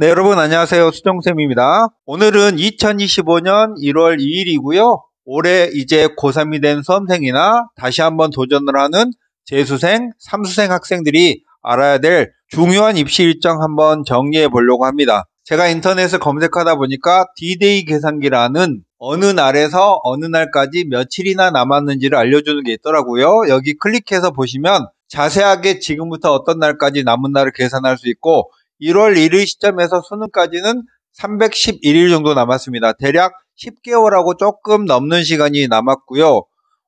네, 여러분 안녕하세요. 수정쌤입니다. 오늘은 2025년 1월 2일이고요. 올해 이제 고3이 된 수험생이나 다시 한번 도전을 하는 재수생, 삼수생 학생들이 알아야 될 중요한 입시 일정 한번 정리해 보려고 합니다. 제가 인터넷에 검색하다 보니까 D-Day 계산기라는 어느 날에서 어느 날까지 며칠이나 남았는지를 알려주는 게 있더라고요. 여기 클릭해서 보시면 자세하게 지금부터 어떤 날까지 남은 날을 계산할 수 있고 1월 1일 시점에서 수능까지는 311일 정도 남았습니다. 대략 10개월하고 조금 넘는 시간이 남았고요.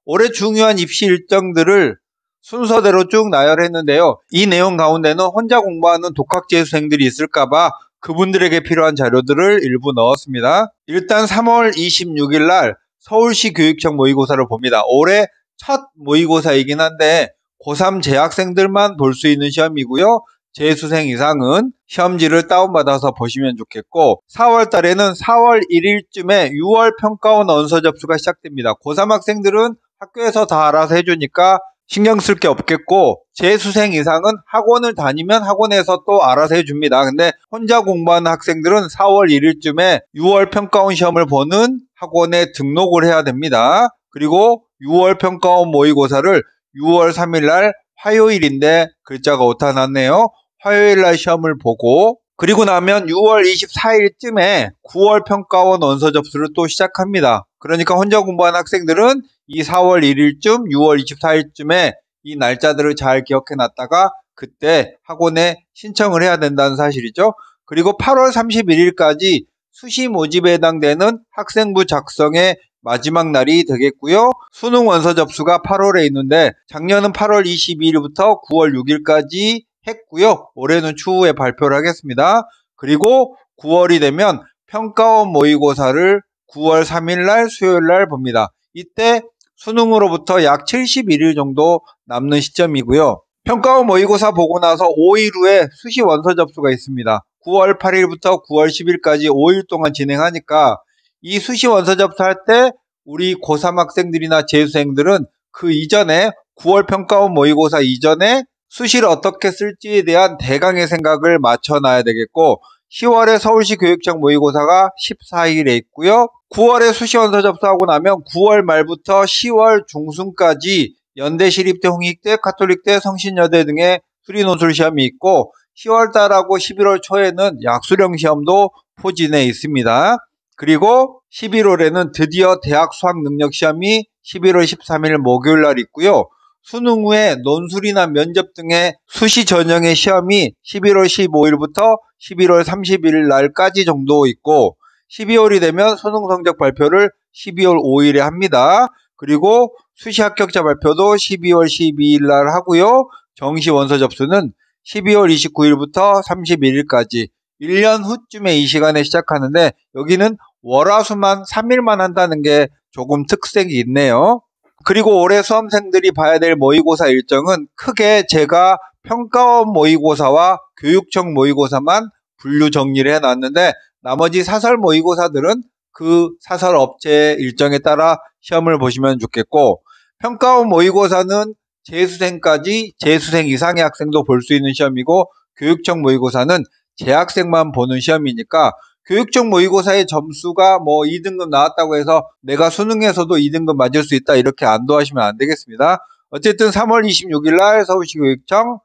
올해 중요한 입시 일정들을 순서대로 쭉 나열했는데요. 이 내용 가운데는 혼자 공부하는 독학재수생들이 있을까봐 그분들에게 필요한 자료들을 일부 넣었습니다. 일단 3월 26일 날 서울시 교육청 모의고사를 봅니다. 올해 첫 모의고사이긴 한데 고3 재학생들만 볼 수 있는 시험이고요. 재수생 이상은 시험지를 다운받아서 보시면 좋겠고, 4월 달에는 4월 1일쯤에 6월 평가원 원서 접수가 시작됩니다. 고3 학생들은 학교에서 다 알아서 해주니까 신경 쓸 게 없겠고, 재수생 이상은 학원을 다니면 학원에서 또 알아서 해줍니다. 근데 혼자 공부하는 학생들은 4월 1일쯤에 6월 평가원 시험을 보는 학원에 등록을 해야 됩니다. 그리고 6월 평가원 모의고사를 6월 3일 날 화요일인데 글자가 오타 났네요. 화요일 날 시험을 보고, 그리고 나면 6월 24일쯤에 9월 평가원 원서 접수를 또 시작합니다. 그러니까 혼자 공부하는 학생들은 이 4월 1일쯤, 6월 24일쯤에 이 날짜들을 잘 기억해 놨다가 그때 학원에 신청을 해야 된다는 사실이죠. 그리고 8월 31일까지 수시 모집에 해당되는 학생부 작성의 마지막 날이 되겠고요. 수능 원서 접수가 8월에 있는데 작년은 8월 22일부터 9월 6일까지 했고요. 올해는 추후에 발표를 하겠습니다. 그리고 9월이 되면 평가원 모의고사를 9월 3일 날 수요일 날 봅니다. 이때 수능으로부터 약 71일 정도 남는 시점이고요. 평가원 모의고사 보고 나서 5일 후에 수시 원서 접수가 있습니다. 9월 8일부터 9월 10일까지 5일 동안 진행하니까 이 수시 원서 접수할 때 우리 고3 학생들이나 재수생들은 그 이전에 9월 평가원 모의고사 이전에 수시를 어떻게 쓸지에 대한 대강의 생각을 맞춰놔야 되겠고, 10월에 서울시 교육청 모의고사가 14일에 있고요. 9월에 수시 원서 접수하고 나면 9월 말부터 10월 중순까지 연대, 시립대, 홍익대, 가톨릭대, 성신여대 등의 수리논술 시험이 있고, 10월 달하고 11월 초에는 약수령 시험도 포진해 있습니다. 그리고 11월에는 드디어 대학 수학 능력 시험이 11월 13일 목요일 날 있고요. 수능 후에 논술이나 면접 등의 수시 전형의 시험이 11월 15일부터 11월 30일 날까지 정도 있고, 12월이 되면 수능 성적 발표를 12월 5일에 합니다. 그리고 수시 합격자 발표도 12월 12일 날 하고요. 정시 원서 접수는 12월 29일부터 31일까지 1년 후쯤에 이 시간에 시작하는데, 여기는 월화수만 3일만 한다는 게 조금 특색이 있네요. 그리고 올해 수험생들이 봐야 될 모의고사 일정은 크게 제가 평가원 모의고사와 교육청 모의고사만 분류 정리를 해놨는데, 나머지 사설 모의고사들은 그 사설 업체 일정에 따라 시험을 보시면 좋겠고, 평가원 모의고사는 재수생까지 재수생 이상의 학생도 볼 수 있는 시험이고, 교육청 모의고사는 재학생만 보는 시험이니까 교육청 모의고사의 점수가 뭐 2등급 나왔다고 해서 내가 수능에서도 2등급 맞을 수 있다 이렇게 안도하시면 안 되겠습니다. 어쨌든 3월 26일 날 서울시 교육청,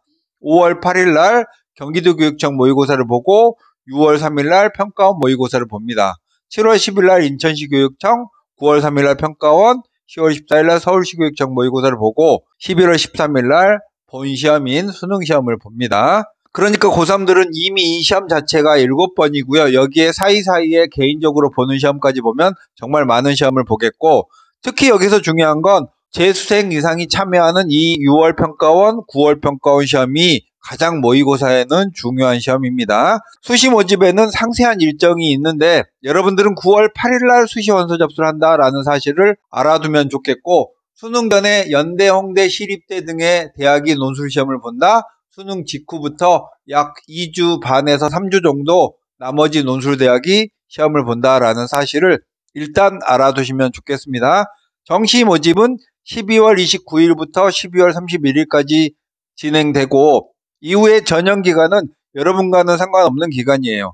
5월 8일 날 경기도 교육청 모의고사를 보고 6월 3일 날 평가원 모의고사를 봅니다. 7월 10일 날 인천시 교육청, 9월 3일 날 평가원, 10월 14일 날 서울시 교육청 모의고사를 보고 11월 13일 날 본시험인 수능시험을 봅니다. 그러니까 고3들은 이미 이 시험 자체가 7번이고요. 여기에 사이사이에 개인적으로 보는 시험까지 보면 정말 많은 시험을 보겠고, 특히 여기서 중요한 건 재수생 이상이 참여하는 이 6월 평가원, 9월 평가원 시험이 가장 모의고사에는 중요한 시험입니다. 수시 모집에는 상세한 일정이 있는데 여러분들은 9월 8일 날 수시 원서 접수를 한다라는 사실을 알아두면 좋겠고, 수능 전에 연대, 홍대, 시립대 등의 대학이 논술 시험을 본다. 수능 직후부터 약 2주 반에서 3주 정도 나머지 논술대학이 시험을 본다라는 사실을 일단 알아두시면 좋겠습니다. 정시 모집은 12월 29일부터 12월 31일까지 진행되고, 이후에 전형 기간은 여러분과는 상관없는 기간이에요.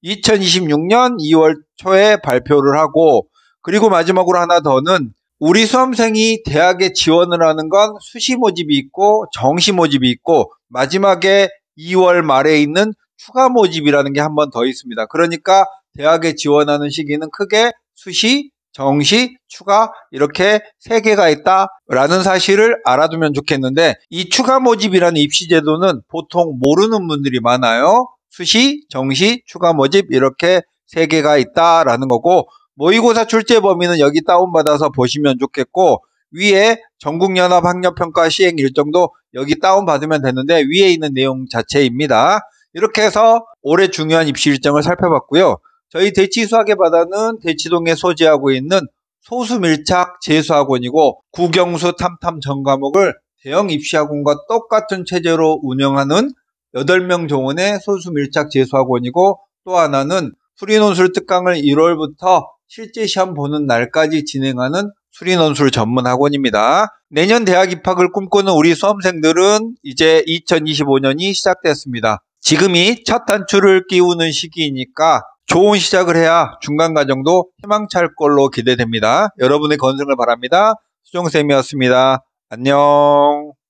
2026년 2월 초에 발표를 하고, 그리고 마지막으로 하나 더는 우리 수험생이 대학에 지원을 하는 건 수시 모집이 있고 정시 모집이 있고 마지막에 2월 말에 있는 추가 모집이라는 게 한 번 더 있습니다. 그러니까 대학에 지원하는 시기는 크게 수시, 정시, 추가 이렇게 세 개가 있다라는 사실을 알아두면 좋겠는데, 이 추가 모집이라는 입시 제도는 보통 모르는 분들이 많아요. 수시, 정시, 추가 모집 이렇게 세 개가 있다라는 거고, 모의고사 출제 범위는 여기 다운받아서 보시면 좋겠고, 위에 전국연합학력평가 시행 일정도 여기 다운받으면 되는데 위에 있는 내용 자체입니다. 이렇게 해서 올해 중요한 입시 일정을 살펴봤고요. 저희 대치수학의 바다는 대치동에 소재하고 있는 소수밀착 재수학원이고, 국영수 탐탐 전 과목을 대형 입시학원과 똑같은 체제로 운영하는 8명 정원의 소수밀착 재수학원이고, 또 하나는 수리논술 특강을 1월부터 실제 시험 보는 날까지 진행하는 수리논술 전문 학원입니다. 내년 대학 입학을 꿈꾸는 우리 수험생들은 이제 2025년이 시작됐습니다. 지금이 첫 단추를 끼우는 시기이니까 좋은 시작을 해야 중간 과정도 희망찰 걸로 기대됩니다. 여러분의 건승을 바랍니다. 수정쌤이었습니다. 안녕.